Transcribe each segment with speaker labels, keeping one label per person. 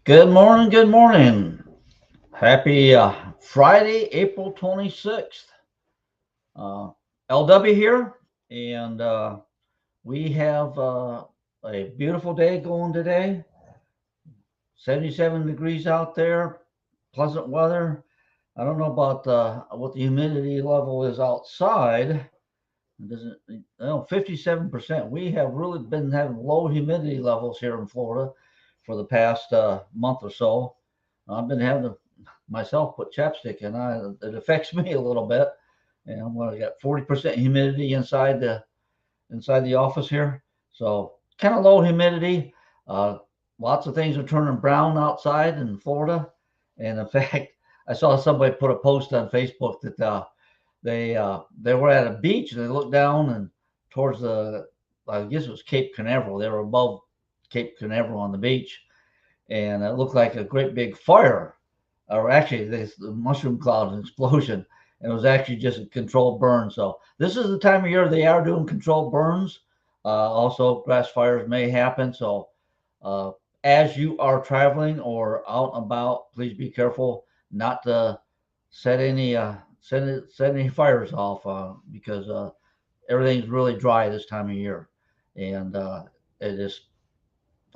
Speaker 1: Good morning. Good morning. Happy Friday, April 26th. Uh, LW here, and we have a beautiful day going today. 77 degrees out there, pleasant weather. I don't know about what the humidity level is outside. It doesn't, 57%. We have really been having low humidity levels here in Florida for the past month or so. I've been having to myself put chapstick in. It affects me a little bit. And when I got 40% humidity inside the office here, so kind of low humidity. Uh, Lots of things are turning brown outside in Florida, and in fact, I saw somebody put a post on Facebook that they were at a beach and they looked down and towards I guess it was Cape Canaveral. They were above Cape Canaveral on the beach, and it looked like a great big fire, or actually the mushroom cloud explosion. And it was actually just a controlled burn. So this is the time of year they are doing controlled burns. Also, grass fires may happen. So uh, as you are traveling or out and about, please be careful not to set any set any fires off because everything's really dry this time of year, and it is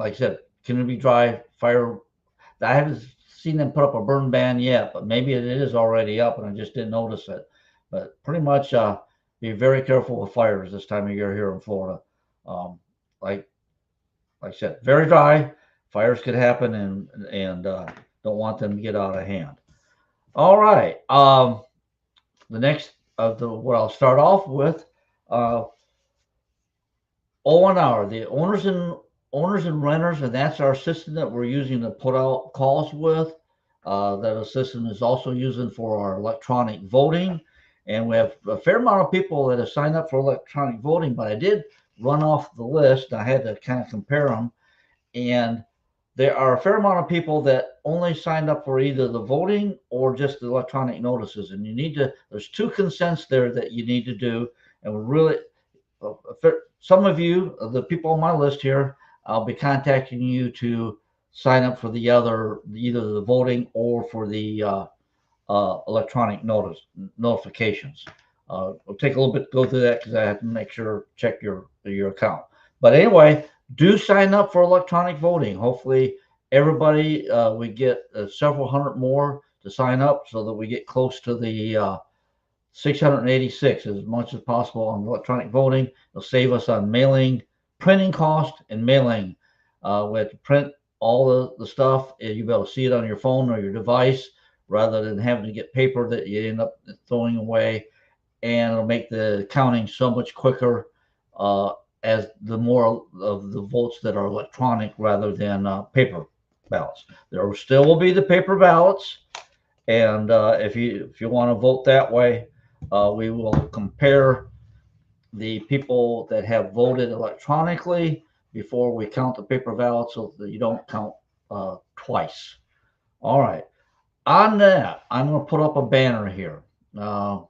Speaker 1: like I said, can it be dry fire? I haven't seen them put up a burn ban yet, but maybe it is already up and I just didn't notice it. But pretty much be very careful with fires this time of year here in Florida. Um, like like I said, very dry. Fires could happen, and don't want them to get out of hand. All right. The next of the what I'll start off with, uh, O&R, the owners and renters, and that's our system that we're using to put out calls with. That system is also using for our electronic voting, and we have a fair amount of people that have signed up for electronic voting. But I did run off the list. I had to kind of compare them, and there are a fair amount of people that only signed up for either the voting or just the electronic notices. And there's two consents there that you need to do, and we're really for some of you, the people on my list here, I'll be contacting you to sign up for either the voting or for the electronic notifications. We'll take a little bit to go through that because I have to make sure check your account. But anyway, do sign up for electronic voting. Hopefully, everybody we get several hundred more to sign up so that we get close to the 686 as much as possible on electronic voting. It'll save us on mailing, printing cost, and mailing. We have to print all the stuff, and you'll be able to see it on your phone or your device rather than having to get paper that you end up throwing away. And it'll make the counting so much quicker uh, as the more of the votes that are electronic rather than paper ballots. There still will be the paper ballots, and if you want to vote that way, we will compare the people that have voted electronically before we count the paper ballots so that you don't count twice. All right. On that, I'm going to put up a banner here. Uh,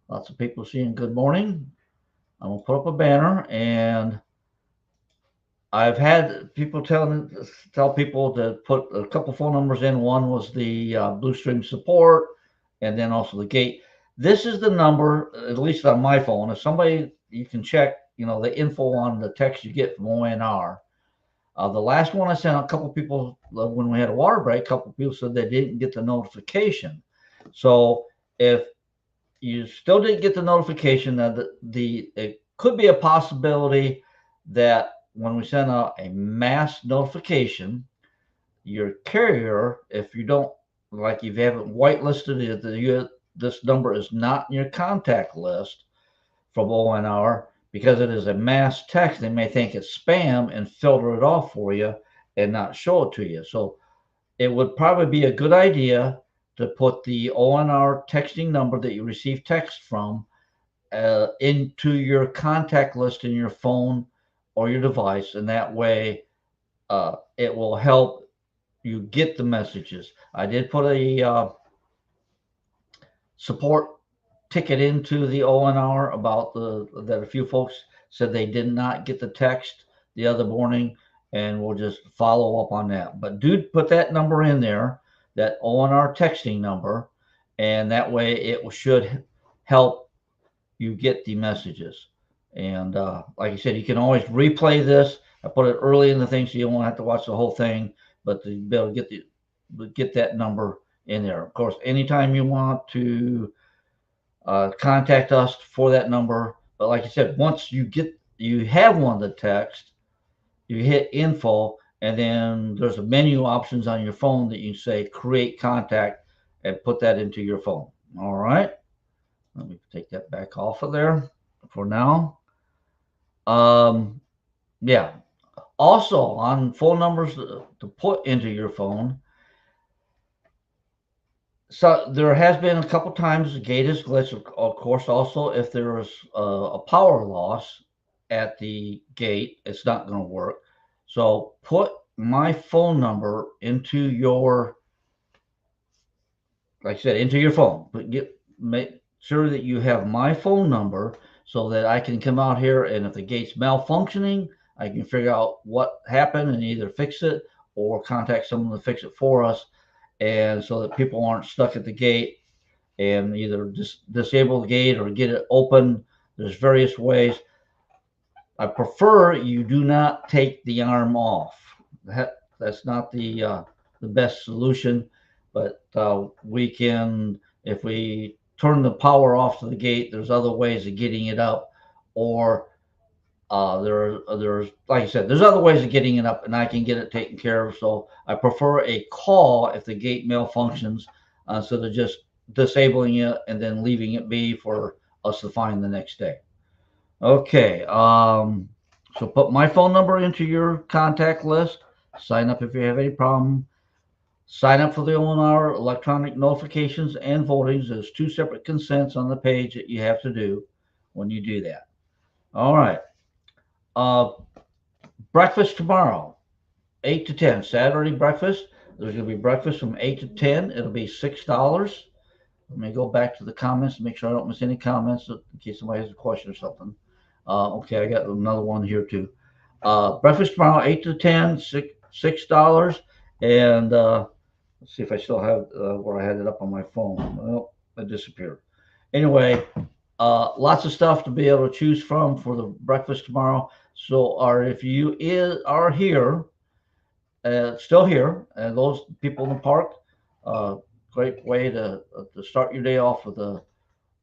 Speaker 1: Lots of people saying good morning. I'm going to put up a banner, and I've had people tell people to put a couple phone numbers in. One was the Bluestream support, and then also the gate. This is the number, at least on my phone. If somebody you can check, the info on the text you get from ONR. The last one I sent, a couple people when we had a water break, a couple people said they didn't get the notification. So if you still didn't get the notification, that it could be a possibility that when we send out a mass notification, your carrier, if you don't, like if you haven't whitelisted it, this number is not in your contact list from ONR because it is a mass text. They may think it's spam and filter it off for you and not show it to you. So it would probably be a good idea to put the ONR texting number that you receive text from into your contact list in your phone or your device, and that way it will help you get the messages. I did put a support ticket into the ONR about that a few folks said they did not get the text the other morning, and we'll just follow up on that. But do put that number in there, that ONR texting number, and that way it should help you get the messages. And like I said, you can always replay this. I put it early in the thing so you won't have to watch the whole thing, but to be able to get that number in there. Of course, anytime you want to contact us for that number. But like I said, once you have one of the text, you hit info, and then there's a menu options on your phone that you say create contact and put that into your phone. All right. Let me take that back off of there for now. Yeah. Also, on phone numbers to put into your phone. So there has been a couple times the gate is glitched. Of course, also if there is a power loss at the gate, it's not going to work. So put my phone number into your, like I said, into your phone. But make sure that you have my phone number so that I can come out here, and if the gate's malfunctioning, I can figure out what happened and either fix it or contact someone to fix it for us, and so that people aren't stuck at the gate and either disable the gate or get it open. There's various ways. I prefer you do not take the arm off. That's not the best solution, but we can, if we turn the power off to the gate, there's other ways of getting it up, or there's like I said, there's other ways of getting it up, and I can get it taken care of. So I prefer a call if the gate malfunctions, instead of just disabling it and then leaving it be for us to find the next day. Okay. So put my phone number into your contact list. Sign up if you have any problem. Sign up for the ONR electronic notifications and votings. There's two separate consents on the page that you have to do when you do that. All right. Uh, breakfast tomorrow, 8 to 10. Saturday breakfast. There's going to be breakfast from 8 to 10. It'll be $6. Let me go back to the comments to make sure I don't miss any comments in case somebody has a question or something. Okay, I got another one here too. Breakfast tomorrow, 8 to 10, $6. And let's see if I still have where I had it up on my phone. Well, it disappeared. Anyway, lots of stuff to be able to choose from for the breakfast tomorrow. So, if you are here, still here, and those people in the park, great way to start your day off with a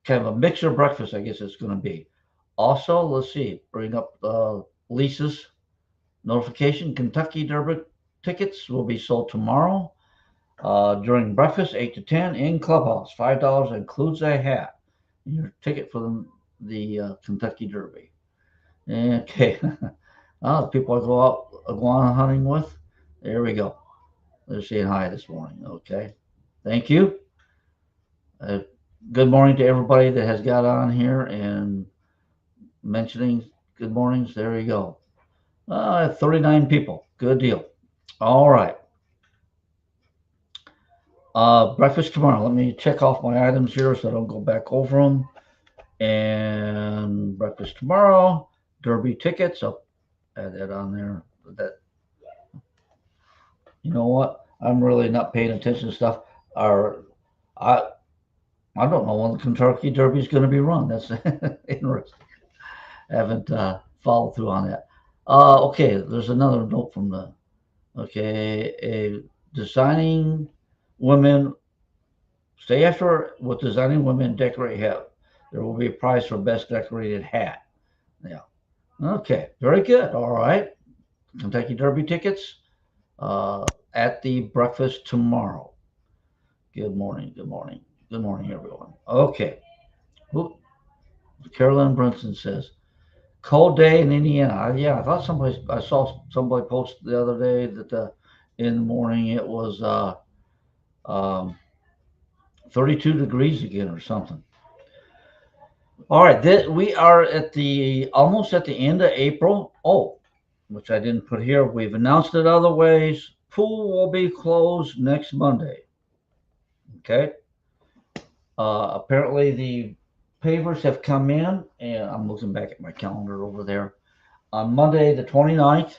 Speaker 1: kind of a mixer breakfast, I guess it's going to be. Also, let's see, bring up Lisa's notification. Kentucky Derby tickets will be sold tomorrow during breakfast, 8 to 10 in Clubhouse. $5 includes a hat. Your ticket for the Kentucky Derby. Okay. The people I go out iguana hunting with. There we go. They're saying hi this morning. Okay. Thank you. Good morning to everybody that has got on here and mentioning good mornings. There you go. 39 people. Good deal. All right. Breakfast tomorrow. Let me check off my items here so I don't go back over them. And breakfast tomorrow. Derby tickets. I'll add that on there. That, you know what? I'm really not paying attention to stuff. I I don't know when the Kentucky Derby is going to be run. That's interesting. I haven't followed through on that. Okay, there's another note from the. Okay, designing women. Stay after with designing women decorate hat. There will be a prize for best decorated hat. Yeah. Okay, very good. All right. Kentucky Derby tickets at the breakfast tomorrow. Good morning. Good morning. Good morning, everyone. Okay. Oop. Carolyn Brunson says, cold day in Indiana. Yeah, I saw somebody post the other day that in the morning it was um, 32 degrees again or something. All right, we are at the almost at the end of April. Oh, which I didn't put here. We've announced it other ways. Pool will be closed next Monday. Okay. Apparently the pavers have come in, and I'm looking back at my calendar over there. On Monday the 29th,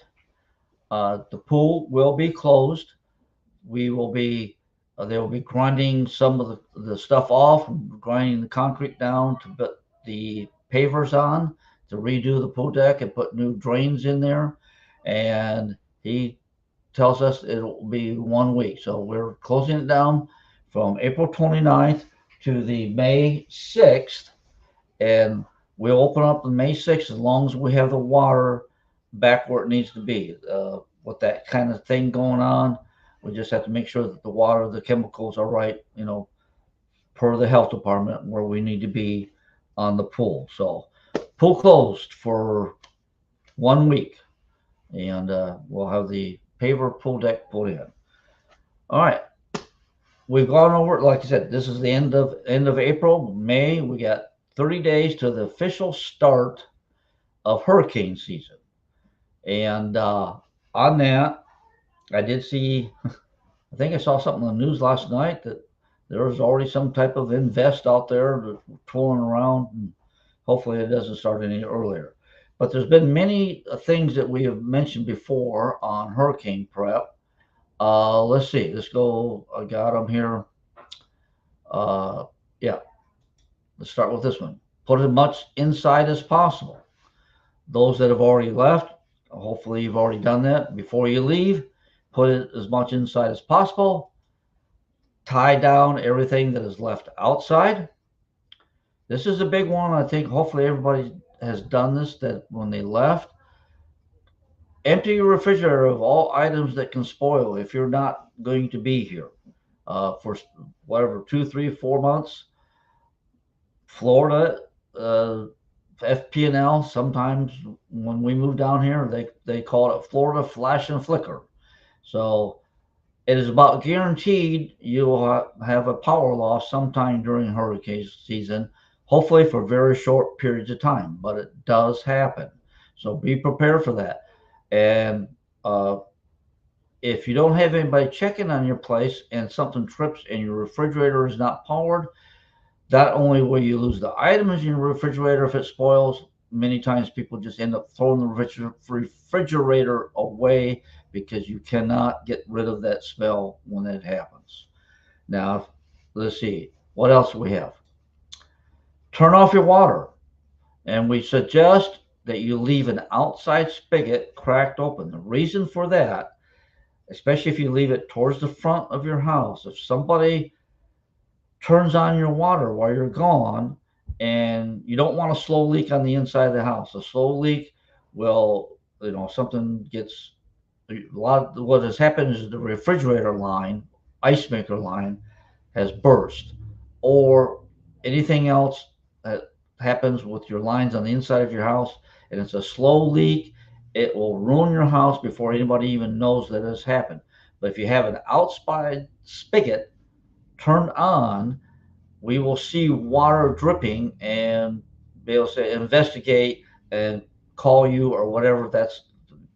Speaker 1: The pool will be closed. We will be They will be grinding some of the stuff off, grinding the concrete down to put the pavers on, to redo the pool deck and put new drains in there. And he tells us it'll be 1 week. So we're closing it down from April 29th to the May 6th. And we'll open up on May 6th as long as we have the water back where it needs to be. With that kind of thing going on, we just have to make sure that the water, the chemicals are right, per the health department where we need to be on the pool. So, pool closed for 1 week, and we'll have the paver pool deck put in. All right, we've gone over. Like I said, this is the end of April, May. We got 30 days to the official start of hurricane season, and on that, I did see. I think I saw something on the news last night that there was already some type of invest out there that twirling around, and hopefully it doesn't start any earlier. But there's been many things that we have mentioned before on hurricane prep. Let's see. Let's go. I got them here. Yeah, let's start with this one. Put as much inside as possible. Those that have already left, hopefully you've already done that. Before you leave, put it as much inside as possible. Tie down everything that is left outside. This is a big one. I think hopefully everybody has done this, that when they left, empty your refrigerator of all items that can spoil if you're not going to be here for whatever, 2, 3, 4 months. Florida, FP&L, sometimes when we moved down here, they call it Florida Flash and Flicker. So it is about guaranteed you'll have a power loss sometime during hurricane season, hopefully for very short periods of time, but it does happen. So be prepared for that. And if you don't have anybody checking on your place and something trips and your refrigerator is not powered, not only will you lose the items in your refrigerator if it spoils, many times people just end up throwing the refrigerator away because you cannot get rid of that smell when it happens. Now, let's see, what else do we have? Turn off your water. And we suggest that you leave an outside spigot cracked open. The reason for that, especially if you leave it towards the front of your house, if somebody turns on your water while you're gone, and you don't want a slow leak on the inside of the house. A slow leak will, something gets a lot. What has happened is the refrigerator line, ice maker line, has burst, or anything else that happens with your lines on the inside of your house, and it's a slow leak. It will ruin your house before anybody even knows that it's happened. But if you have an outside spigot turned on, we will see water dripping and be able to investigate and call you or whatever. That's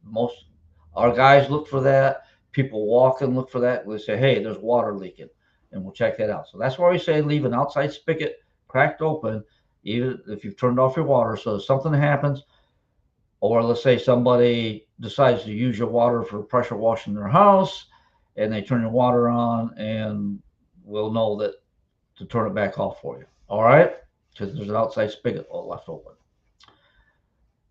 Speaker 1: most our guys look for that. People walk and look for that. We say, hey, there's water leaking, and we'll check that out. So that's why we say leave an outside spigot cracked open, even if you've turned off your water. So if something happens, or let's say somebody decides to use your water for pressure washing their house, and they turn your water on, and we'll know that to turn it back off for you. All right? Because there's an outside spigot left open.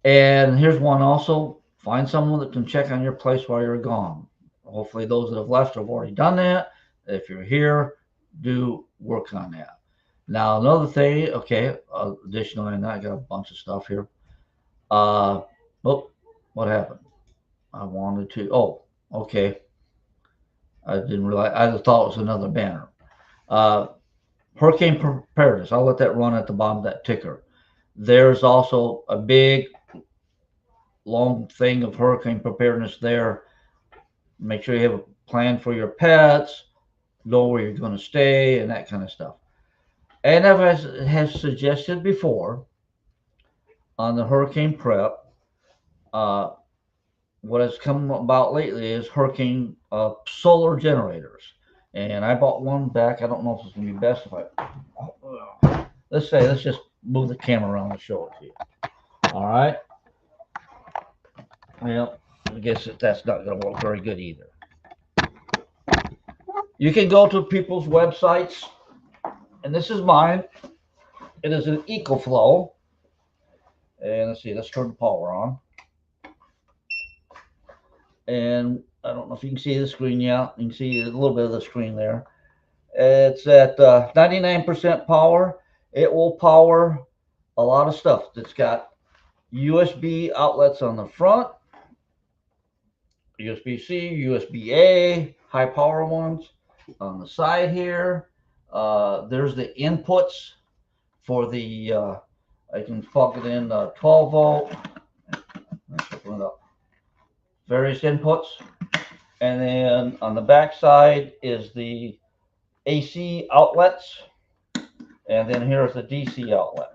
Speaker 1: And here's one also. Find someone that can check on your place while you're gone. Hopefully those that have left have already done that. If you're here, do work on that. Now, another thing, okay, additionally, and I got a bunch of stuff here. Oh, what happened? I wanted to, okay. I didn't realize, I just thought it was another banner. Hurricane preparedness. I'll let that run at the bottom of that ticker. There's also a big, long thing of hurricane preparedness there. Make sure you have a plan for your pets, know where you're going to stay, and that kind of stuff. And as I have suggested before on the hurricane prep, what has come about lately is hurricane solar generators. And I bought one back. I don't know if it's going to be best if I. Let's just move the camera around and show it to you. All right. Well, I guess that's not going to work very good either. You can go to people's websites, and this is mine. It is an EcoFlow. And let's see, let's turn the power on. And I don't know if you can see the screen yet. You can see a little bit of the screen there. It's at 99% power. It will power a lot of stuff. It's got USB outlets on the front, USB-C, USB-A, high power ones on the side here. There's the inputs for the, I can plug it in 12 volt. Let's open it up. Various inputs. And then on the back side is the AC outlets. And then here's the DC outlet.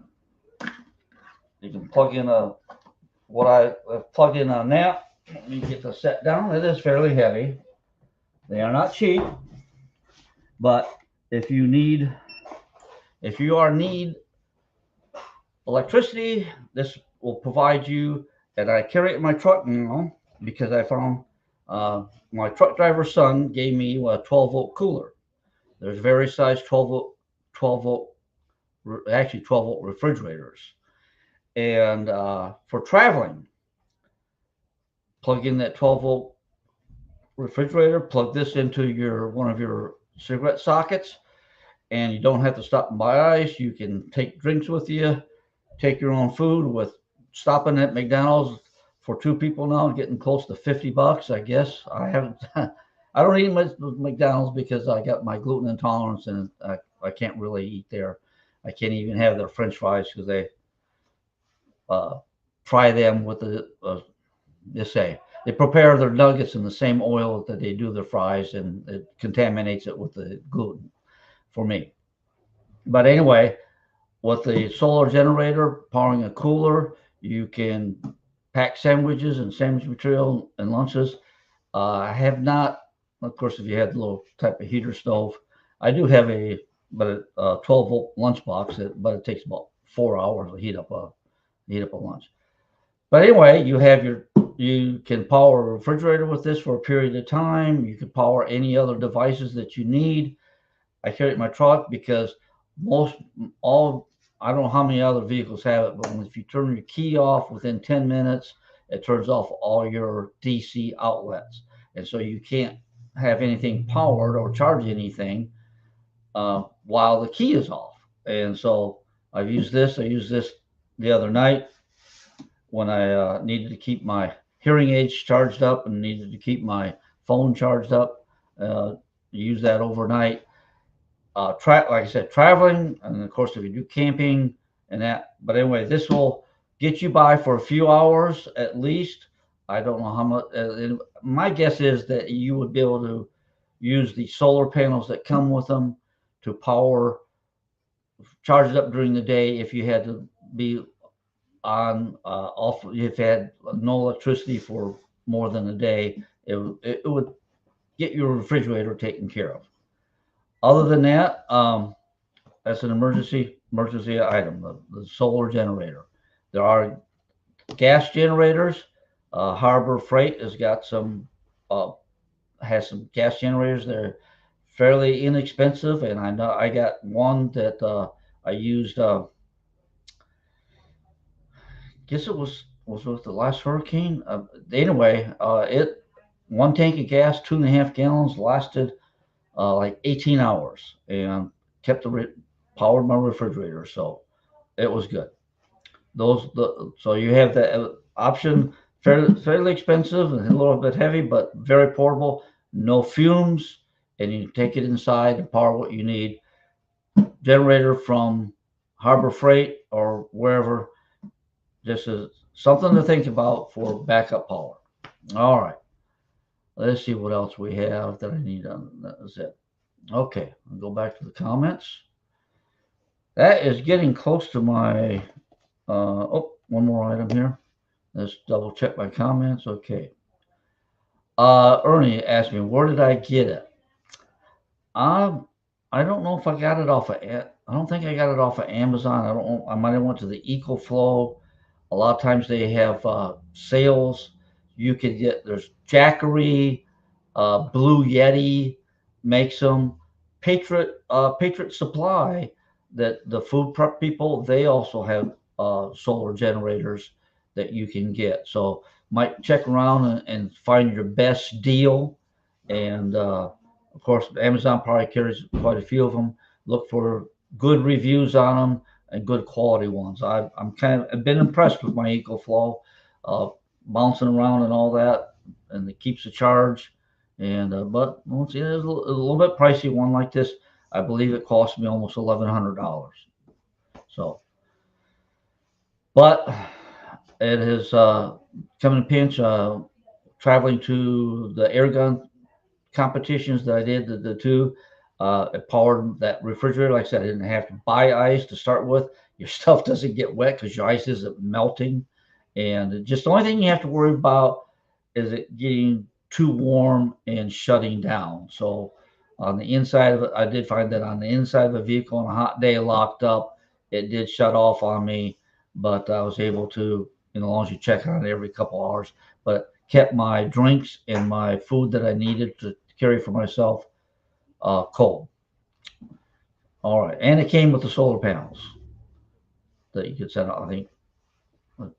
Speaker 1: You can plug in what I plugged in on that. Let me get the set down. It is fairly heavy. They are not cheap, but if you need electricity, this will provide you. And I carry it in my truck now because I found my truck driver's son gave me a 12 volt cooler. There's various size 12 volt, actually 12 volt refrigerators. And for traveling, plug in that 12 volt refrigerator, plug this into one of your cigarette sockets, and you don't have to stop and buy ice. You can take drinks with you, take your own food. With stopping at McDonald's for two people now, getting close to $50, I guess. I haven't. I don't eat much McDonald's because I got my gluten intolerance, and I can't really eat there. I can't even have their French fries because they fry them with they prepare their nuggets in the same oil that they do their fries, and it contaminates it with the gluten for me. But anyway, with the solar generator powering a cooler, you can pack sandwiches and sandwich material and lunches. I have not, of course, if you had a little type of heater stove, I do have a 12 volt lunchbox, but it takes about 4 hours to heat up a lunch. But anyway, you can power a refrigerator with this for a period of time. You can power any other devices that you need. I carry it in my truck because I don't know how many other vehicles have it, but if you turn your key off within 10 minutes, it turns off all your DC outlets. And so you can't have anything powered or charge anything while the key is off. And so I used this the other night when I needed to keep my hearing aids charged up and needed to keep my phone charged up. Use that overnight. Like I said, traveling, and of course, if you do camping and that. But anyway, this will get you by for a few hours at least. I don't know how much. My guess is that you would be able to use the solar panels that come with them to charge it up during the day if you had to be on off. If you had no electricity for more than a day, it would get your refrigerator taken care of. Other than that, that's an emergency item, the solar generator. There are gas generators. Harbor Freight has some gas generators. They're fairly inexpensive, and I know I got one that I used. Guess it was with the last hurricane. Anyway, one tank of gas, 2.5 gallons, lasted like 18 hours and powered my refrigerator, so it was good. So you have the option, fairly expensive and a little bit heavy, but very portable, no fumes, and you take it inside and power what you need. Generator from Harbor Freight or wherever. This is something to think about for backup power. All right. Let's see what else we have that I need on. That is it. Okay, I'll go back to the comments. That is getting close to my. One more item here. Let's double check my comments. Okay. Ernie asked me, where did I get it? I don't know if I got it off of. I don't think I got it off of Amazon. I don't know. I might have went to the EcoFlow. A lot of times they have sales. You could get, there's Jackery, Blue Yeti makes them. Patriot Supply, that the food prep people, they also have solar generators that you can get. So might check around and find your best deal. And of course, Amazon probably carries quite a few of them. Look for good reviews on them and good quality ones. I've been impressed with my EcoFlow, uh, bouncing around and all that, and it keeps the charge. And but once again, it's a little bit pricey. One like this, I believe it cost me almost $1,100. So, but it has come in a pinch. Traveling to the air gun competitions that I did, the two, it powered that refrigerator. Like I said, I didn't have to buy ice to start with. Your stuff doesn't get wet because your ice isn't melting. And just the only thing you have to worry about is it getting too warm and shutting down. So on the inside of it, I did find that on the inside of the vehicle on a hot day locked up, it did shut off on me, but I was able to, as long as you check on it every couple hours, but kept my drinks and my food that I needed to carry for myself cold. All right, and it came with the solar panels that you could set up. I think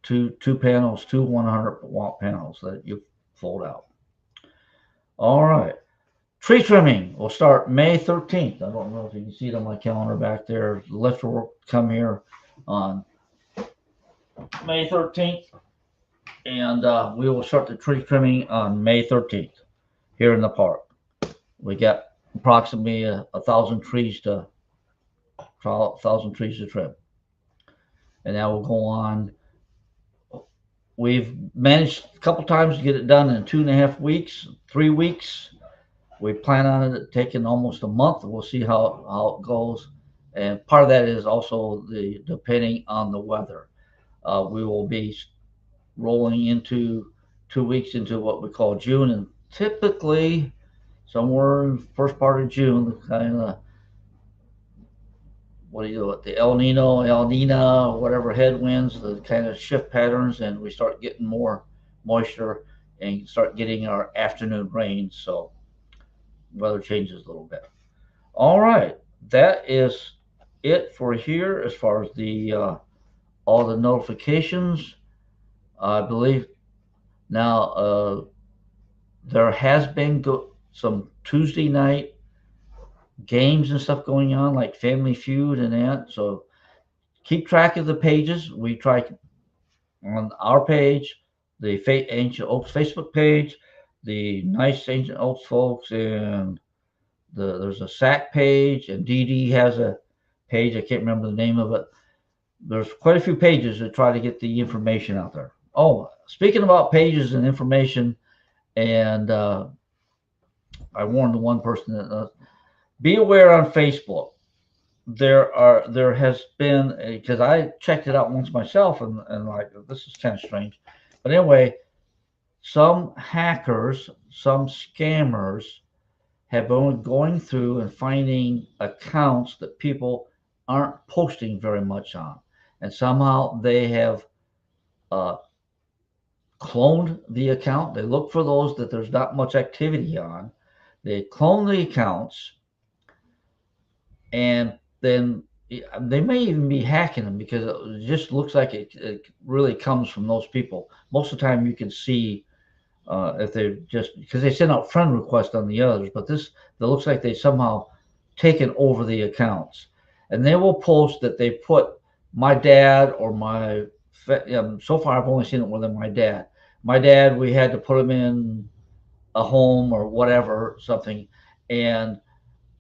Speaker 1: two panels, two 100-watt panels that you fold out. All right, tree trimming will start May 13th. I don't know if you can see it on my calendar back there. The lift will come here on May 13th, and we will start the tree trimming on May 13th here in the park. We got approximately a thousand trees to trim, and that will go on. We've managed a couple times to get it done in 2.5 weeks, 3 weeks. We plan on it taking almost a month. We'll see how it goes, and part of that is also the depending on the weather. We will be rolling into 2 weeks into what we call June, and typically somewhere in the first part of June, kind of, what do you do? The El Nino, El Nina, whatever headwinds, the kind of shift patterns, and we start getting more moisture and start getting our afternoon rains. So weather changes a little bit. All right, that is it for here as far as the all the notifications. I believe now there has been some Tuesday night games and stuff going on, like Family Feud and that. So keep track of the pages. We try on our page, the Ancient Oaks Facebook page, the Nice Ancient Oaks folks, and there's a SAC page, and DD has a page. I can't remember the name of it. There's quite a few pages that try to get the information out there. Oh, speaking about pages and information, and I warned the one person that be aware on Facebook. There has been, because I checked it out once myself, and like, this is kind of strange, but anyway, some hackers, some scammers have been going through and finding accounts that people aren't posting very much on, and somehow they have uh, cloned the account. They look for those that there's not much activity on. They clone the accounts, and then they may even be hacking them, because it just looks like it really comes from those people. Most of the time you can see if they're just, because they send out friend requests on the others, but this, it looks like they somehow taken over the accounts, and they will post that they put my dad or my, so far I've only seen it within my dad, we had to put him in a home or whatever, something, and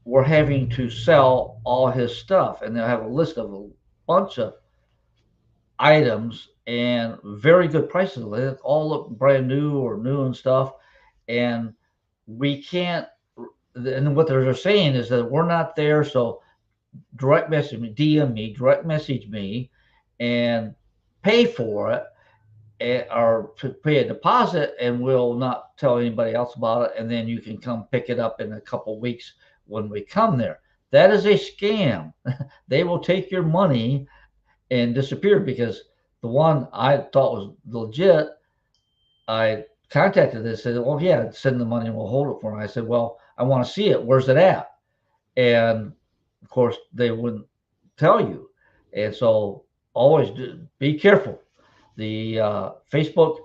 Speaker 1: we're having to sell all his stuff, and they'll have a list of a bunch of items and very good prices. They all look brand new or new and stuff, and we can't. And what they're saying is that we're not there, so direct message me, DM me, direct message me, and pay for it, or pay a deposit, and we'll not tell anybody else about it, and then you can come pick it up in a couple weeks when we come there. That is a scam. They will take your money and disappear, because the one I thought was legit, I contacted us, said, well, yeah, send the money and we'll hold it for them. I said, well, I want to see it. Where's it at? And of course, they wouldn't tell you. And so always be careful. The Facebook,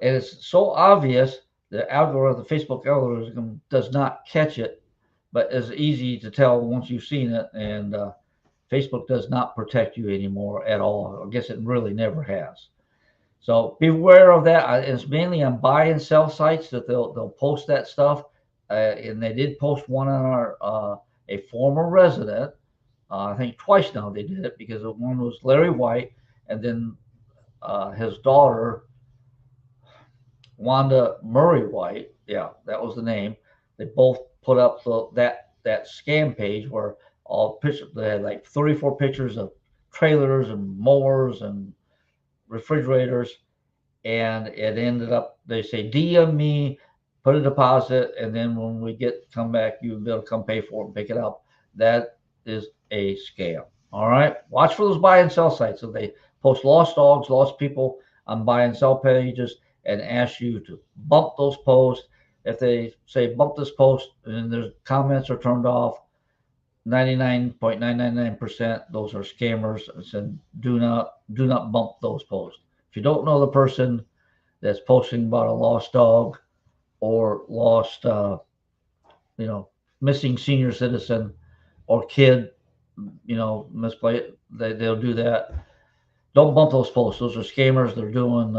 Speaker 1: and it's so obvious, the algorithm, the Facebook algorithm does not catch it, but it's easy to tell once you've seen it. And Facebook does not protect you anymore at all. I guess it really never has. So beware of that. It's mainly on buy and sell sites that they'll post that stuff. And they did post one on our a former resident. I think twice now they did it, because one was Larry White, and then his daughter Wanda Murray White. Yeah, that was the name. They both put up that scam page where all pictures, they had like 34 pictures of trailers and mowers and refrigerators, and it ended up, they say, DM me, put a deposit, and then when we come back, you'll be able to come pay for it and pick it up. That is a scam. All right, watch for those buy and sell sites. So they post lost dogs, lost people on buy and sell pages, and ask you to bump those posts. If they say bump this post and their comments are turned off, 99.999% those are scammers. And do not bump those posts. If you don't know the person that's posting about a lost dog or lost, missing senior citizen or kid, misplaced, they'll do that. Don't bump those posts. Those are scammers. They're doing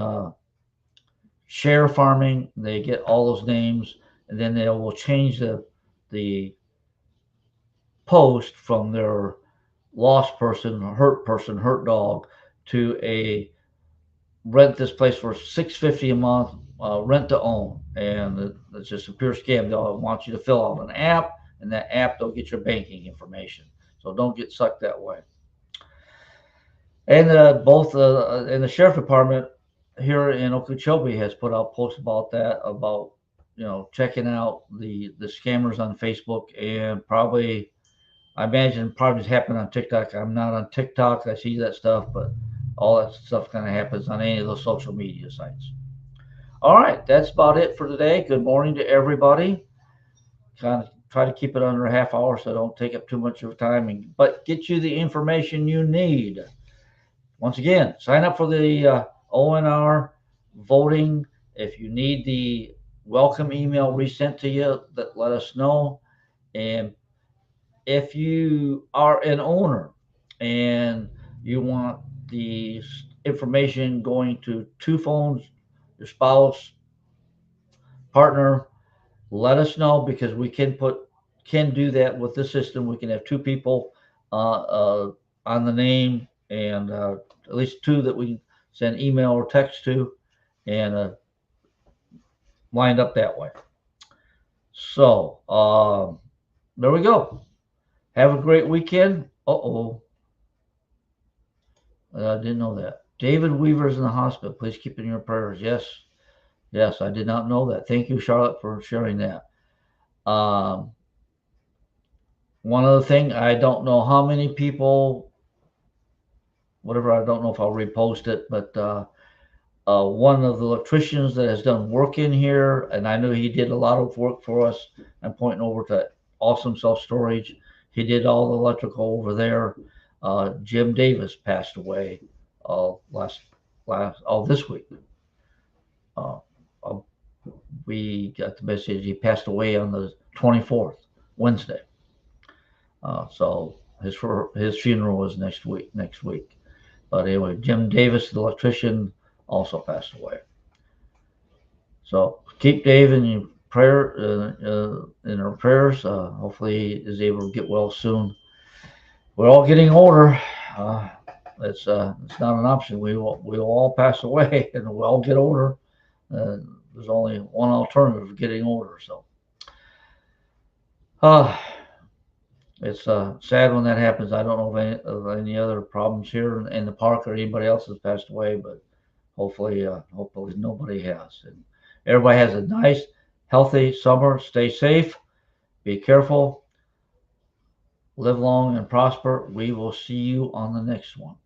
Speaker 1: share farming. They get all those names, and then they will change the post from their lost person, hurt dog, to a rent this place for $650 a month, rent to own, and it's just a pure scam. They'll want you to fill out an app, and that app they'll get your banking information. So don't get sucked that way. And both in the sheriff department here in Okeechobee has put out posts about that, about checking out the scammers on Facebook, and probably, I imagine, probably happening on TikTok. I'm not on TikTok. I see that stuff, but all that stuff kind of happens on any of those social media sites. All right, that's about it for today. Good morning to everybody. Kind of try to keep it under a half hour so don't take up too much of your time, but get you the information you need. Once again, sign up for the ONR voting. If you need the welcome email resent to you, let us know. And if you are an owner and you want the information going to two phones, your spouse, partner, let us know, because we can do that with the system. We can have two people on the name, and at least two that we can send email or text to, and lined up that way. So there we go. Have a great weekend. I didn't know that. David Weaver is in the hospital. Please keep in your prayers. Yes, I did not know that. Thank you, Charlotte, for sharing that. One other thing, I don't know how many people, whatever, I don't know if I'll repost it, but one of the electricians that has done work in here, and I know he did a lot of work for us. I'm pointing over to Awesome Self Storage. He did all the electrical over there. Jim Davis passed away this week. We got the message he passed away on the 24th, Wednesday. So his funeral was next week. But anyway, Jim Davis, the electrician, also passed away. So keep Dave in your in our prayers. Hopefully he is able to get well soon. We're all getting older. It's not an option. We will all pass away, and we'll all get older. There's only one alternative of getting older. So it's sad when that happens. I don't know of any other problems here in the park or anybody else has passed away, but hopefully nobody has. And everybody has a nice, healthy summer. Stay safe. Be careful. Live long and prosper. We will see you on the next one.